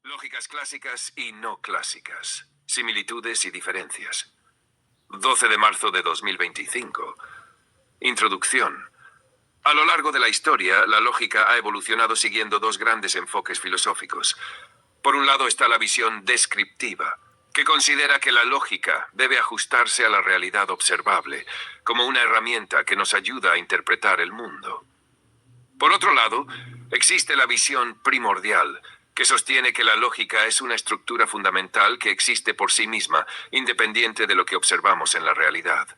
Lógicas clásicas y no clásicas. Similitudes y diferencias. 12 de marzo de 2025. Introducción. A lo largo de la historia, la lógica ha evolucionado siguiendo dos grandes enfoques filosóficos. Por un lado está la visión descriptiva, que considera que la lógica debe ajustarse a la realidad observable, como una herramienta que nos ayuda a interpretar el mundo. Por otro lado, existe la visión primordial, que sostiene que la lógica es una estructura fundamental que existe por sí misma, independiente de lo que observamos en la realidad.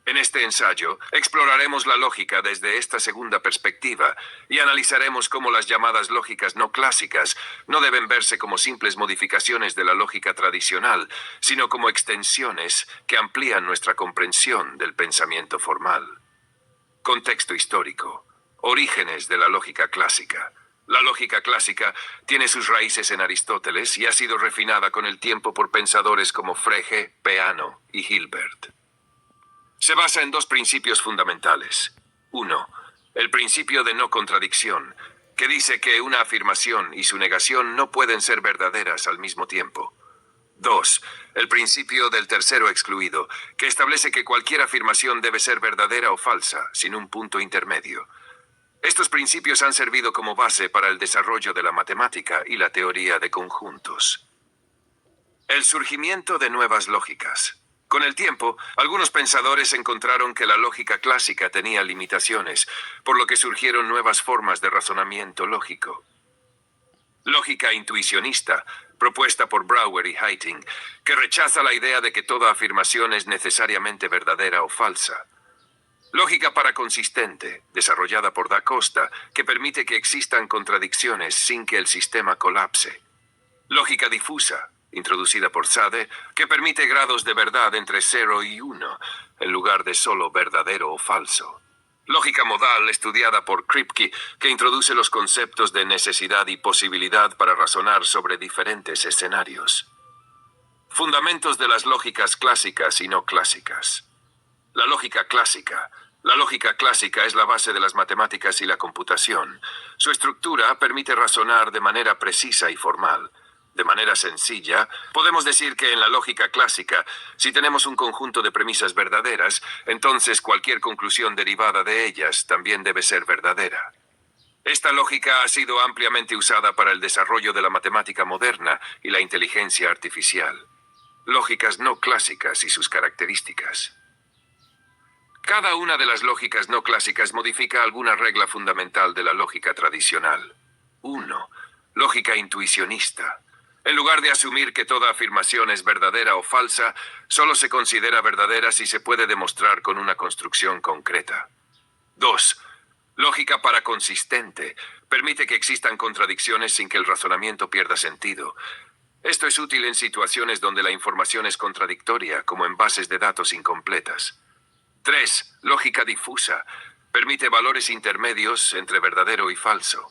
En este ensayo, exploraremos la lógica desde esta segunda perspectiva y analizaremos cómo las llamadas lógicas no clásicas no deben verse como simples modificaciones de la lógica tradicional, sino como extensiones que amplían nuestra comprensión del pensamiento formal. Contexto histórico. Orígenes de la lógica clásica. La lógica clásica tiene sus raíces en Aristóteles y ha sido refinada con el tiempo por pensadores como Frege, Peano y Hilbert. Se basa en dos principios fundamentales. 1. El principio de no contradicción, que dice que una afirmación y su negación no pueden ser verdaderas al mismo tiempo. 2. El principio del tercero excluido, que establece que cualquier afirmación debe ser verdadera o falsa, sin un punto intermedio. Estos principios han servido como base para el desarrollo de la matemática y la teoría de conjuntos. El surgimiento de nuevas lógicas. Con el tiempo, algunos pensadores encontraron que la lógica clásica tenía limitaciones, por lo que surgieron nuevas formas de razonamiento lógico. Lógica intuicionista, propuesta por Brouwer y Heiting, que rechaza la idea de que toda afirmación es necesariamente verdadera o falsa. Lógica paraconsistente, desarrollada por Da Costa, que permite que existan contradicciones sin que el sistema colapse. Lógica difusa, introducida por Sade, que permite grados de verdad entre 0 y 1, en lugar de solo verdadero o falso. Lógica modal, estudiada por Kripke, que introduce los conceptos de necesidad y posibilidad para razonar sobre diferentes escenarios. Fundamentos de las lógicas clásicas y no clásicas. La lógica clásica. La lógica clásica es la base de las matemáticas y la computación. Su estructura permite razonar de manera precisa y formal. De manera sencilla, podemos decir que en la lógica clásica, si tenemos un conjunto de premisas verdaderas, entonces cualquier conclusión derivada de ellas también debe ser verdadera. Esta lógica ha sido ampliamente usada para el desarrollo de la matemática moderna y la inteligencia artificial. Lógicas no clásicas y sus características. Cada una de las lógicas no clásicas modifica alguna regla fundamental de la lógica tradicional. 1. Lógica intuicionista. En lugar de asumir que toda afirmación es verdadera o falsa, solo se considera verdadera si se puede demostrar con una construcción concreta. 2. Lógica paraconsistente. Permite que existan contradicciones sin que el razonamiento pierda sentido. Esto es útil en situaciones donde la información es contradictoria, como en bases de datos incompletas. 3. Lógica difusa. Permite valores intermedios entre verdadero y falso.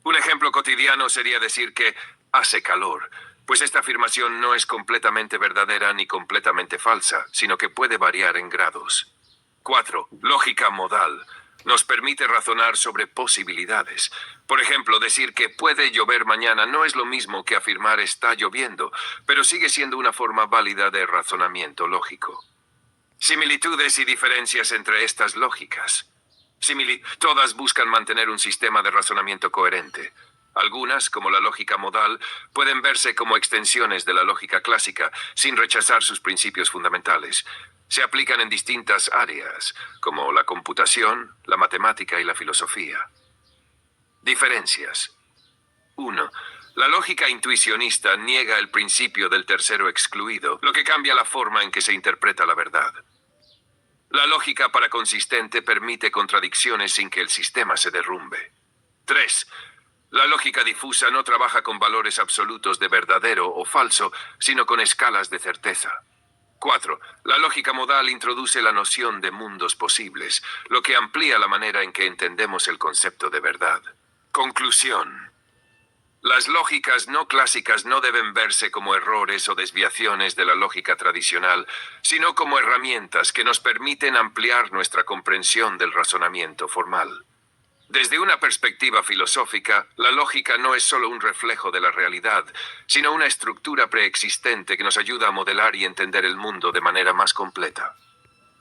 Un ejemplo cotidiano sería decir que hace calor, pues esta afirmación no es completamente verdadera ni completamente falsa, sino que puede variar en grados. 4. Lógica modal. Nos permite razonar sobre posibilidades. Por ejemplo, decir que puede llover mañana no es lo mismo que afirmar está lloviendo, pero sigue siendo una forma válida de razonamiento lógico. Similitudes y diferencias entre estas lógicas. Todas buscan mantener un sistema de razonamiento coherente. Algunas, como la lógica modal, pueden verse como extensiones de la lógica clásica, sin rechazar sus principios fundamentales. Se aplican en distintas áreas, como la computación, la matemática y la filosofía. Diferencias. 1. La lógica intuicionista niega el principio del tercero excluido, lo que cambia la forma en que se interpreta la verdad. La lógica paraconsistente permite contradicciones sin que el sistema se derrumbe. 3. La lógica difusa no trabaja con valores absolutos de verdadero o falso, sino con escalas de certeza. 4. La lógica modal introduce la noción de mundos posibles, lo que amplía la manera en que entendemos el concepto de verdad. Conclusión. Las lógicas no clásicas no deben verse como errores o desviaciones de la lógica tradicional, sino como herramientas que nos permiten ampliar nuestra comprensión del razonamiento formal. Desde una perspectiva filosófica, la lógica no es solo un reflejo de la realidad, sino una estructura preexistente que nos ayuda a modelar y entender el mundo de manera más completa.